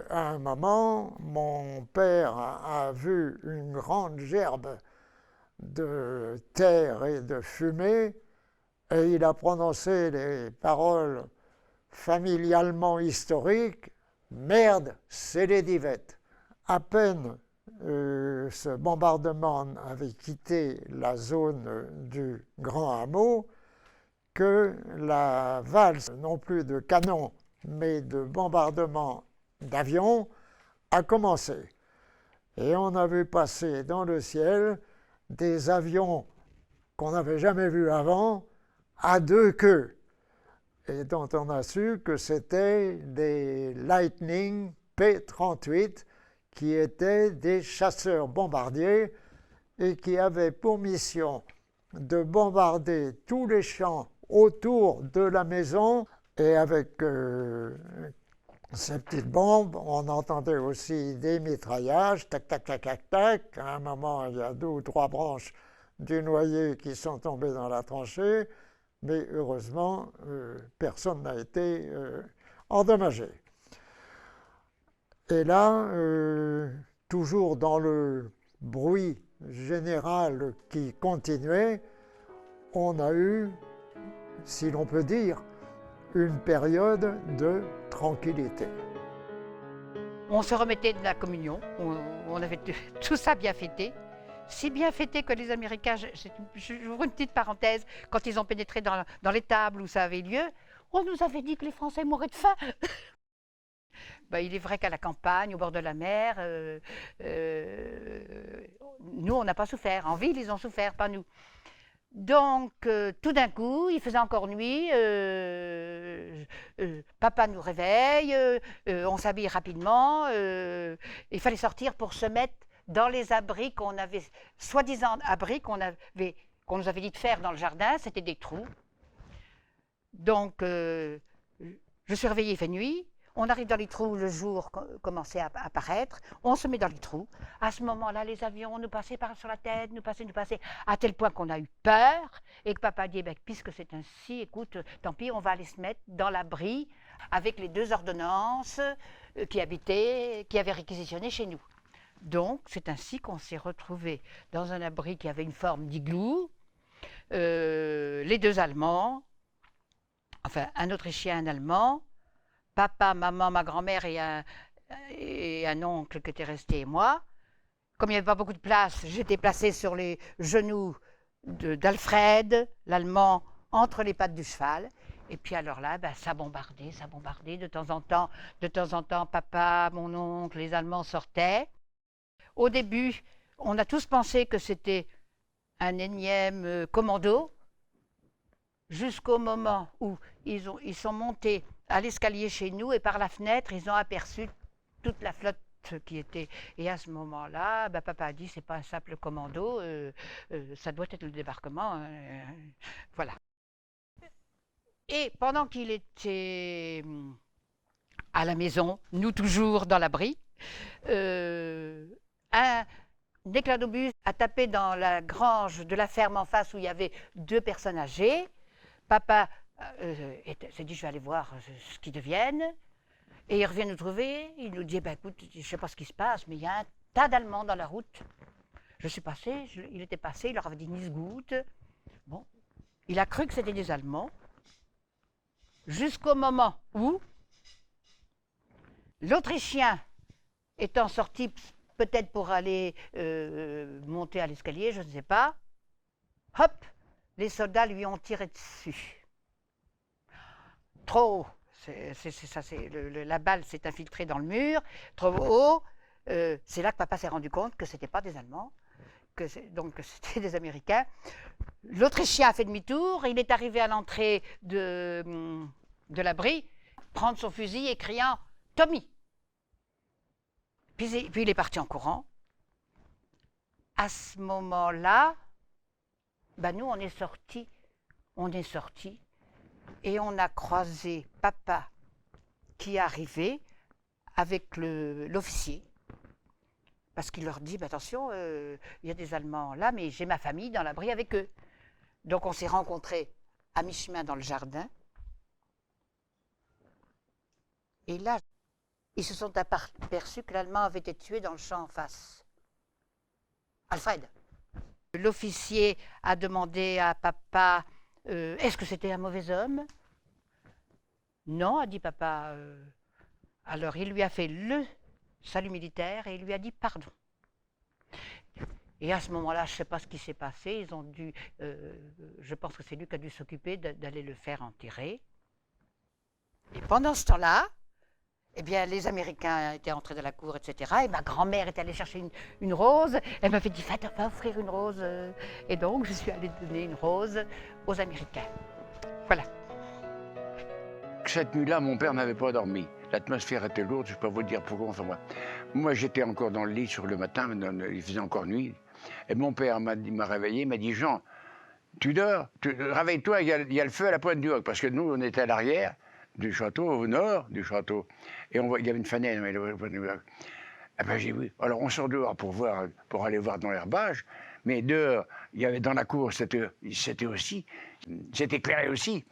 à un moment, mon père a vu une grande gerbe de terre et de fumée et il a prononcé les paroles familialement historiques « Merde, c'est les Divettes ». À peine ce bombardement avait quitté la zone du Grand Hameau que la valse, non plus de canons, mais de bombardement d'avions, a commencé. Et on a vu passer dans le ciel des avions qu'on n'avait jamais vus avant, à deux queues, et dont on a su que c'était des Lightning P-38, qui étaient des chasseurs bombardiers et qui avait pour mission de bombarder tous les champs autour de la maison. Et avec ces petites bombes, on entendait aussi des mitraillages, tac, tac, tac, tac, tac. À un moment, il y a 2 ou 3 branches du noyer qui sont tombées dans la tranchée, mais heureusement, personne n'a été endommagé. Et là, toujours dans le bruit général qui continuait, on a eu, si l'on peut dire, une période de tranquillité. On se remettait de la communion, on avait tout ça bien fêté. Si bien fêté que les Américains, j'ouvre une petite parenthèse, quand ils ont pénétré dans les tables où ça avait lieu, on nous avait dit que les Français mouraient de faim. Ben, il est vrai qu'à la campagne, au bord de la mer, nous, on n'a pas souffert. En ville, ils ont souffert, pas nous. Donc, tout d'un coup, il faisait encore nuit, papa nous réveille, on s'habille rapidement, il fallait sortir pour se mettre dans les abris qu'on avait, soi-disant abris qu'on nous avait dit de faire dans le jardin, c'était des trous. Donc, je suis réveillée, il fait nuit. On arrive dans les trous, le jour commençait à apparaître, on se met dans les trous. À ce moment-là, les avions nous passaient sur la tête, nous passaient, à tel point qu'on a eu peur et que papa dit, puisque c'est ainsi, écoute, tant pis, on va aller se mettre dans l'abri avec les 2 ordonnances qui avaient réquisitionné chez nous. Donc, c'est ainsi qu'on s'est retrouvés dans un abri qui avait une forme d'igloo, les 2 Allemands, enfin un Autrichien, un Allemand, papa, maman, ma grand-mère et un oncle qui était resté et moi. Comme il n'y avait pas beaucoup de place, j'étais placée sur les genoux d'Alfred, l'Allemand, entre les pattes du cheval. Et puis alors là, ça bombardait. De temps en temps, papa, mon oncle, les Allemands sortaient. Au début, on a tous pensé que c'était un énième commando, jusqu'au moment où ils sont montés à l'escalier chez nous et par la fenêtre, ils ont aperçu toute la flotte qui était. Et à ce moment-là, papa a dit, c'est pas un simple commando, ça doit être le débarquement. Voilà. Et pendant qu'il était à la maison, nous toujours dans l'abri, un éclat d'obus a tapé dans la grange de la ferme en face où il y avait 2 personnes âgées. Papa s'est dit, je vais aller voir ce qu'ils deviennent. Et il revient nous trouver, il nous dit, écoute, je ne sais pas ce qui se passe, mais il y a un tas d'Allemands dans la route. Je suis passé, il était passé, il leur avait dit Nisgout. Bon, il a cru que c'était des Allemands, jusqu'au moment où l'Autrichien étant sorti peut-être pour aller monter à l'escalier, je ne sais pas, hop, les soldats lui ont tiré dessus. Trop haut, la balle s'est infiltrée dans le mur, trop haut. C'est là que papa s'est rendu compte que ce n'était pas des Allemands, donc que c'était des Américains. L'Autrichien a fait demi-tour, il est arrivé à l'entrée de l'abri, prendre son fusil et criant « Tommy !» Puis il est parti en courant. À ce moment-là, nous on est sortis et on a croisé papa qui est arrivé avec l'officier. Parce qu'il leur dit, attention, il y a des Allemands là, mais j'ai ma famille dans l'abri avec eux. Donc on s'est rencontrés à mi-chemin dans le jardin. Et là, ils se sont aperçus que l'Allemand avait été tué dans le champ en face. Alfred. L'officier a demandé à papa, est-ce que c'était un mauvais homme? Non, a dit papa. Alors il lui a fait le salut militaire et il lui a dit pardon. Et à ce moment-là, je ne sais pas ce qui s'est passé, ils ont dû, je pense que c'est lui qui a dû s'occuper d'aller le faire enterrer. Et pendant ce temps-là, eh bien, les Américains étaient entrés dans la cour, etc. Et ma grand-mère est allée chercher une rose. Elle m'avait dit, va offrir une rose. Et donc, je suis allée donner une rose aux Américains. Voilà. Cette nuit-là, mon père n'avait pas dormi. L'atmosphère était lourde, je ne peux pas vous dire pourquoi. Enfin, moi j'étais encore dans le lit sur le matin, il faisait encore nuit. Et mon père m'a réveillé, il m'a dit, Jean, tu dors, réveille-toi, il y a le feu à la pointe du Hoc. Parce que nous, on était à l'arrière du château, au nord du château. Et il y avait une fenêtre. Ah ben j'ai dit oui. Alors on sort dehors pour aller voir dans l'herbage. Mais dehors, il y avait dans la cour, c'était éclairé aussi.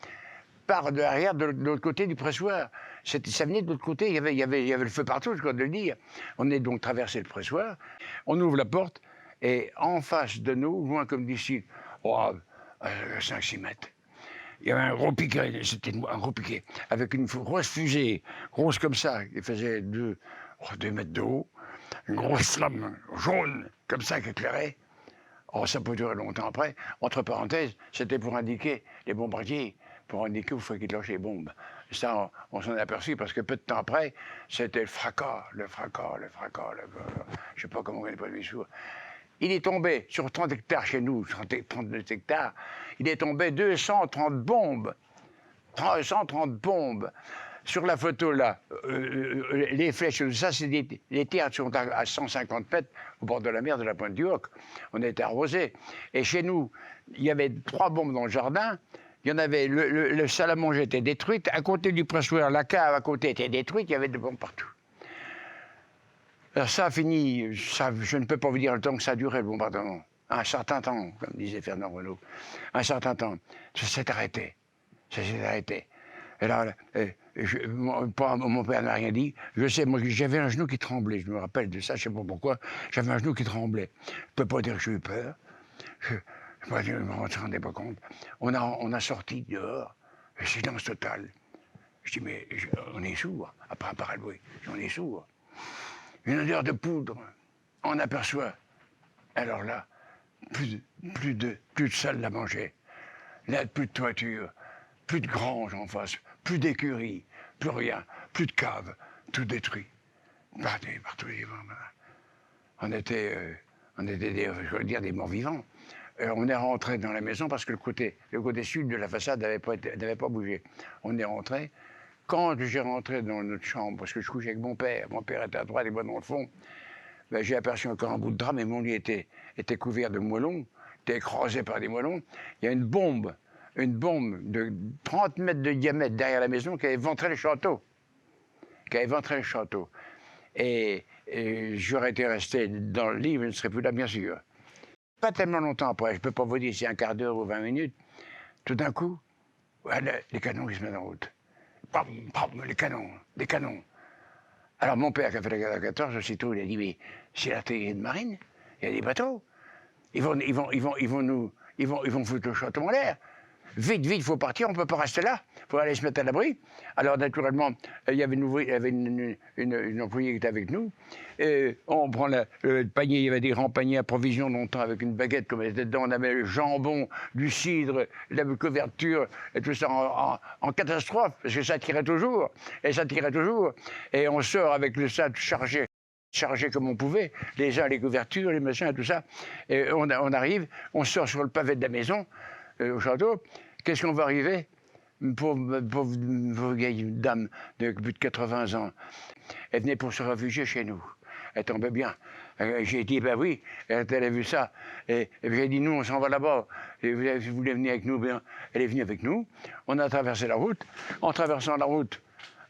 Par derrière, de l'autre côté du pressoir. Ça venait de l'autre côté, il y avait le feu partout, je crois de le dire. On est donc traversé le pressoir, on ouvre la porte, et en face de nous, loin comme d'ici, 5-6 mètres, il y avait un gros piquet, c'était un gros piquet, avec une grosse fusée, grosse comme ça, qui faisait 2 mètres de haut, une grosse flamme jaune, comme ça, qui éclairait. Oh, ça peut durer longtemps après. Entre parenthèses, c'était pour indiquer les bombardiers, pour indiquer où il faut qu'ils lâchent les bombes. Ça, on s'en est aperçu parce que peu de temps après, c'était le fracas. Je ne sais pas comment on n'est pas mis sourd. Il est tombé sur 30 hectares chez nous, 32 hectares, il est tombé 230 bombes. 230 bombes. Sur la photo là, les flèches, ça c'est les théâtres sont à 150 mètres au bord de la mer de la pointe du Hoc. On était arrosés. Et chez nous, il y avait 3 bombes dans le jardin. Il y en avait, le salle à manger était détruite. À côté du pressoir, la cave à côté était détruite. Il y avait des bombes partout. Alors ça a fini, je ne peux pas vous dire le temps que ça a duré le bombardement. Un certain temps, comme disait Fernand Renaud. Un certain temps. Ça s'est arrêté. Ça s'est arrêté. Et là, mon père n'a rien dit. Je sais, moi, j'avais un genou qui tremblait. Je me rappelle de ça, je ne sais pas pourquoi. J'avais un genou qui tremblait. Je ne peux pas dire que j'ai eu peur. Je ne me rendais pas compte. On a sorti dehors, le silence total. Je dis, mais on est sourd. Après un paraboué, on est sourd. Une odeur de poudre. On aperçoit. Alors là, plus de salle à manger. Là, plus de toiture. Plus de grange en face, plus d'écurie, plus rien, plus de cave, tout détruit. Partout. On était je veux dire, des morts vivants. On est rentré dans la maison parce que le côté sud de la façade n'avait pas bougé. On est rentré. Quand j'ai rentré dans notre chambre, parce que je couchais avec mon père était à droite et moi dans le fond, ben, j'ai aperçu encore un bout de drap, mais mon lit était couvert de moellons, était écrasé par des moellons. Il y a une bombe de 30 mètres de diamètre derrière la maison qui avait éventré le château. Et j'aurais été resté dans le lit, je ne serais plus là, bien sûr. Pas tellement longtemps après, je ne peux pas vous dire si un quart d'heure ou 20 minutes, tout d'un coup, les canons, ils se mettent en route. Bam, bam, des canons. Alors mon père, qui a fait la guerre de 14, aussitôt, il a dit, mais c'est l'artillerie de marine, il y a des bateaux. Ils vont foutre le château en l'air. Vite, il faut partir, on ne peut pas rester là. Il faut aller se mettre à l'abri. Alors, naturellement, il y avait une employée qui était avec nous. Et on prend le panier, il y avait des grands paniers à provisions longtemps avec une baguette comme elle était dedans. On avait le jambon, du cidre, la couverture, et tout ça en catastrophe, parce que ça tirait toujours. Et on sort avec le sac chargé comme on pouvait, les couvertures, les machins, tout ça. Et on arrive, on sort sur le pavé de la maison, au château. Qu'est-ce qu'on va arriver? Pauvre vieille dame de plus de 80 ans. Elle venait pour se réfugier chez nous. Elle tombait bien. J'ai dit, ben oui, elle a vu ça. Et j'ai dit, nous, on s'en va là-bas. Et vous voulez venir avec nous? Bien, elle est venue avec nous. On a traversé la route. En traversant la route,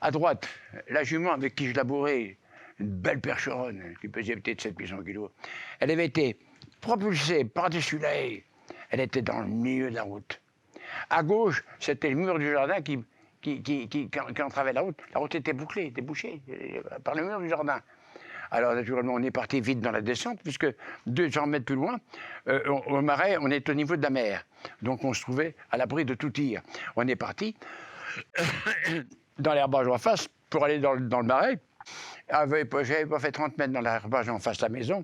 à droite, la jument avec qui je labourais, une belle percheronne qui pesait peut-être 700 kilos. Elle avait été propulsée par-dessus la haie. Elle était dans le milieu de la route. À gauche, c'était le mur du jardin qui entravait la route. La route était bouclée, était bouchée par le mur du jardin. Alors, naturellement, on est parti vite dans la descente, puisque 200 mètres plus loin, au marais, on est au niveau de la mer. Donc, on se trouvait à l'abri de tout tir. On est parti dans l'herbage en face pour aller dans le marais. J'avais pas fait 30 mètres dans l'herbage en face de la maison.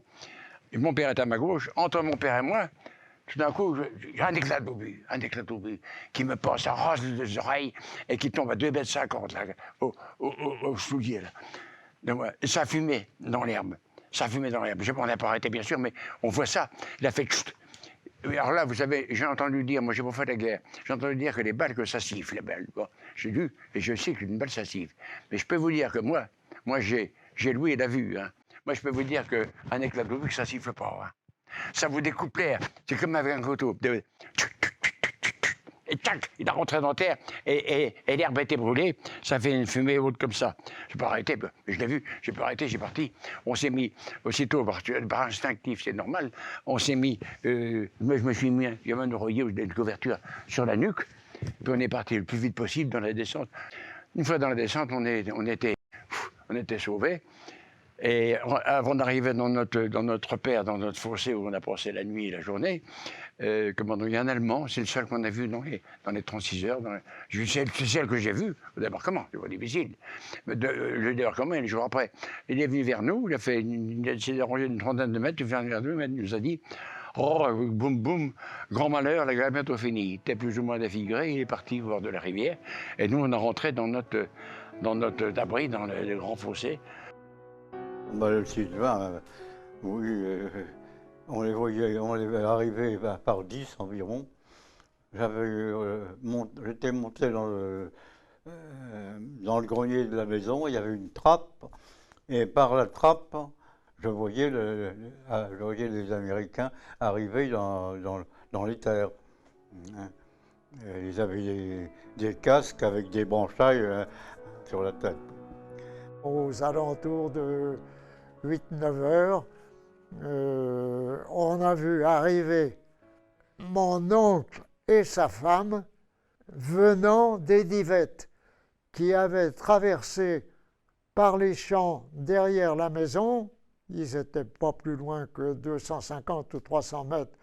Et mon père était à ma gauche. Entre mon père et moi, tout d'un coup, j'ai un éclat d'obus qui me passe à ras des oreilles et qui tombe à 2,50 m là, au soulier. Là. Donc, ça fumait dans l'herbe. On n'a pas arrêté, bien sûr, mais on voit ça. Il a fait chut. Alors là, vous savez, j'ai entendu dire, moi j'ai pas fait la guerre, j'ai entendu dire que les balles, que ça siffle, les balles. Bon, j'ai lu, et je sais qu'une balle, ça siffle. Mais je peux vous dire que moi j'ai l'ouïe et la vue. Hein. Moi, je peux vous dire qu'un éclat d'obus, ça siffle pas. Hein. Ça vous découpe l'air. C'est comme avec un couteau. Et tac, il a rentré dans terre et l'herbe a été brûlée. Ça fait une fumée haute comme ça. J'ai pas arrêté, je l'ai vu, j'ai pas arrêté, j'ai parti. On s'est mis, aussitôt, par instinctif, c'est normal, on s'est mis, je me suis mis, il y avait un oreiller ou une couverture sur la nuque, puis on est parti le plus vite possible dans la descente. Une fois dans la descente, on était sauvés. Et avant d'arriver dans notre repère, dans notre fossé où on a passé la nuit et la journée, il y a un Allemand, c'est le seul qu'on a vu dans les 36 heures. C'est celle que j'ai vue au débarquement, c'est pas difficile. Mais le débarquement, le jour après, il est venu vers nous, il s'est dérangé d'une trentaine de mètres, il est venu vers nous, il nous a dit « Oh, boum, boum, grand malheur, la guerre est bientôt finie. » Il était plus ou moins défiguré, il est parti au bord de la rivière. Et nous, on est rentré dans notre abri, dans le grand fossé. Le sylvain, oui, on les voyait arriver par 10 environ. J'étais monté dans le grenier de la maison, il y avait une trappe, et par la trappe, je voyais les Américains arriver dans les terres. Ils avaient des casques avec des branchailles sur la tête. Aux alentours de 8-9 heures, on a vu arriver mon oncle et sa femme venant des Divettes, qui avaient traversé par les champs derrière la maison. Ils n'étaient pas plus loin que 250 ou 300 mètres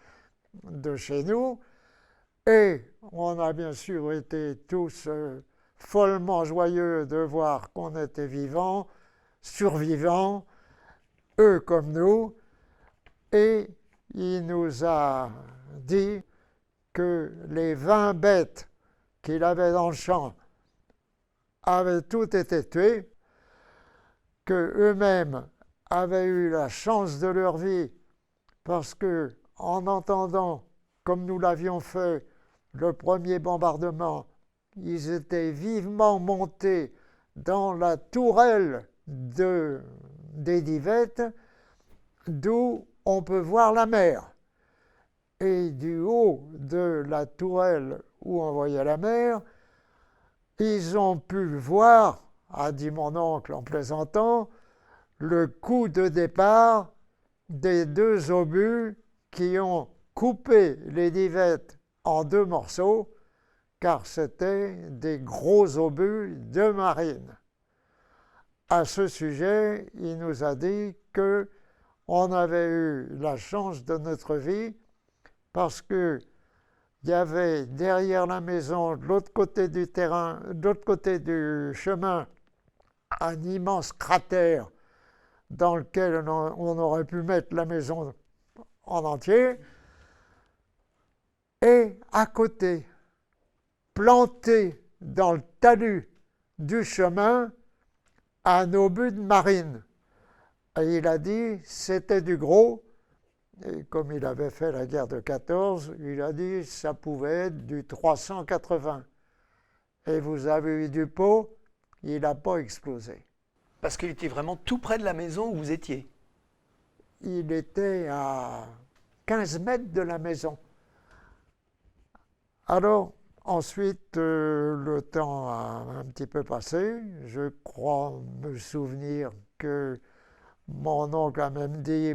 de chez nous. Et on a bien sûr été tous follement joyeux de voir qu'on était vivants, survivants, eux comme nous. Et il nous a dit que les 20 bêtes qu'il avait dans le champ avaient toutes été tuées, qu'eux-mêmes avaient eu la chance de leur vie parce que, en entendant, comme nous l'avions fait, le premier bombardement, ils étaient vivement montés dans la tourelle des Divettes, d'où on peut voir la mer. Et du haut de la tourelle où on voyait la mer, ils ont pu voir, a dit mon oncle en plaisantant, le coup de départ des 2 obus qui ont coupé les Divettes en 2 morceaux, car c'était des gros obus de marine. À ce sujet, il nous a dit qu'on avait eu la chance de notre vie parce qu'il y avait derrière la maison, de l'autre côté du terrain, de l'autre côté du chemin, un immense cratère dans lequel on aurait pu mettre la maison en entier. Et à côté, planté dans le talus du chemin, un obus de marine. Et il a dit c'était du gros, et comme il avait fait la guerre de 14, il a dit ça pouvait être du 380. Et vous avez eu du pot, il n'a pas explosé. Parce qu'il était vraiment tout près de la maison où vous étiez. Il était à 15 mètres de la maison. Alors, ensuite, le temps a un petit peu passé. Je crois me souvenir que mon oncle a même dit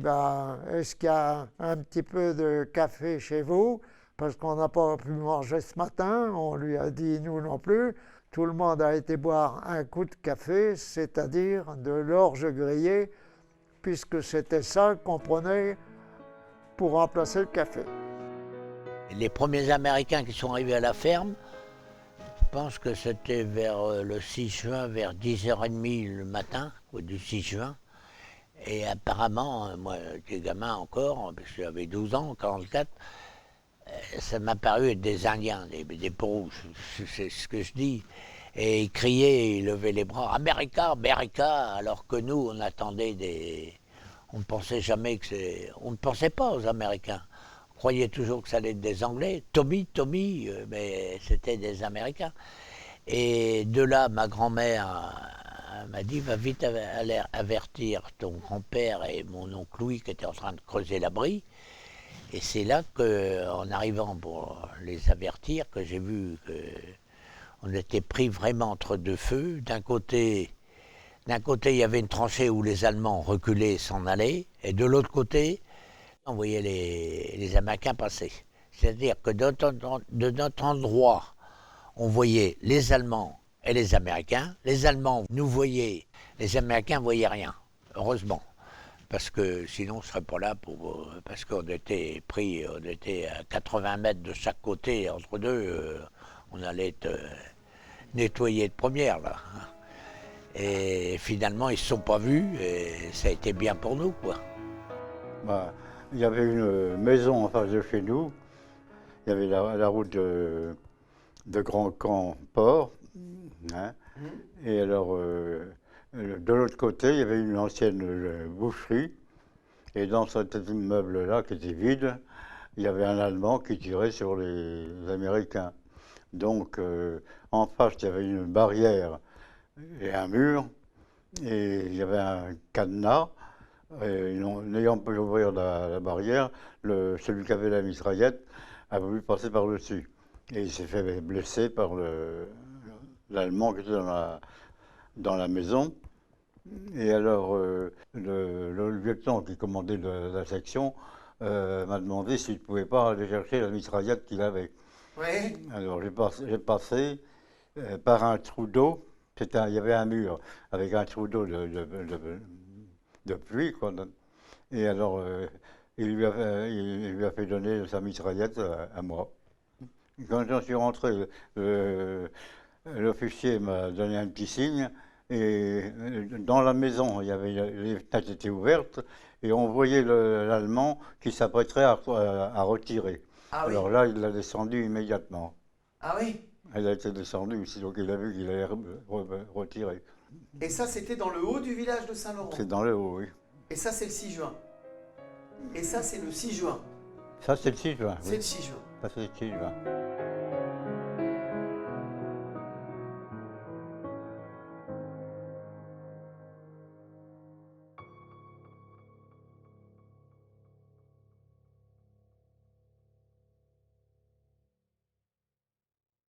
est-ce qu'il y a un petit peu de café chez vous? Parce qu'on n'a pas pu manger ce matin. On lui a dit nous non plus. Tout le monde a été boire un coup de café, c'est-à-dire de l'orge grillée, puisque c'était ça qu'on prenait pour remplacer le café. Les premiers Américains qui sont arrivés à la ferme, je pense que c'était vers le 6 juin, vers 10h30 le matin, du 6 juin. Et apparemment, moi, j'étais gamin encore, parce que j'avais 12 ans, 44, ça m'a paru être des Indiens, des peaux-rouges, c'est ce que je dis. Et ils criaient, ils levaient les bras, « America, America !» alors que nous, on attendait des... On ne pensait jamais que c'est... On ne pensait pas aux Américains. On croyait toujours que ça allait être des Anglais. Tommy, mais c'était des Américains. Et de là, ma grand-mère m'a dit, va vite aller avertir ton grand-père et mon oncle Louis qui était en train de creuser l'abri. Et c'est là qu'en arrivant pour les avertir, que j'ai vu qu'on était pris vraiment entre deux feux. D'un côté, il y avait une tranchée où les Allemands reculaient et s'en allaient, et de l'autre côté, on voyait les Américains passer. C'est-à-dire que de notre endroit, on voyait les Allemands et les Américains. Les Allemands nous voyaient, les Américains ne voyaient rien, heureusement. Parce que sinon, on ne serait pas là parce qu'on était pris, on était à 80 mètres de chaque côté, entre deux, on allait être nettoyé de première, là. Et finalement, ils ne se sont pas vus, et ça a été bien pour nous, quoi. Bah, il y avait une maison en face de chez nous. Il y avait la route de Grand Camp Port. Hein. Et alors, de l'autre côté, il y avait une ancienne boucherie. Et dans cet immeuble-là, qui était vide, il y avait un Allemand qui tirait sur les Américains. Donc, en face, il y avait une barrière et un mur. Et il y avait un cadenas. N'ayant pas pu ouvrir la barrière, celui qui avait la mitraillette a voulu passer par-dessus. Et il s'est fait blesser par l'Allemand qui était dans la maison. Et alors, le lieutenant qui commandait la section m'a demandé s'il ne pouvait pas aller chercher la mitraillette qu'il avait. Ouais. Alors, j'ai passé par un trou d'eau. Il y avait un mur avec un trou d'eau de pluie, quoi. Et alors, il lui a fait donner sa mitraillette à moi. Quand j'en suis rentré, l'officier m'a donné un petit signe. Et dans la maison, les fenêtres étaient ouvertes et on voyait l'Allemand qui s'apprêterait à retirer. Ah oui. Alors là, il l'a descendu immédiatement. Ah oui. Elle a été descendue aussi, donc il a vu qu'il allait retirer. Et ça, c'était dans le haut du village de Saint-Laurent. C'est dans le haut, oui. Et ça, c'est le 6 juin. Et ça, c'est le 6 juin. Ça, c'est le 6 juin. C'est Oui. le 6 juin. Ça, c'est le 6 juin.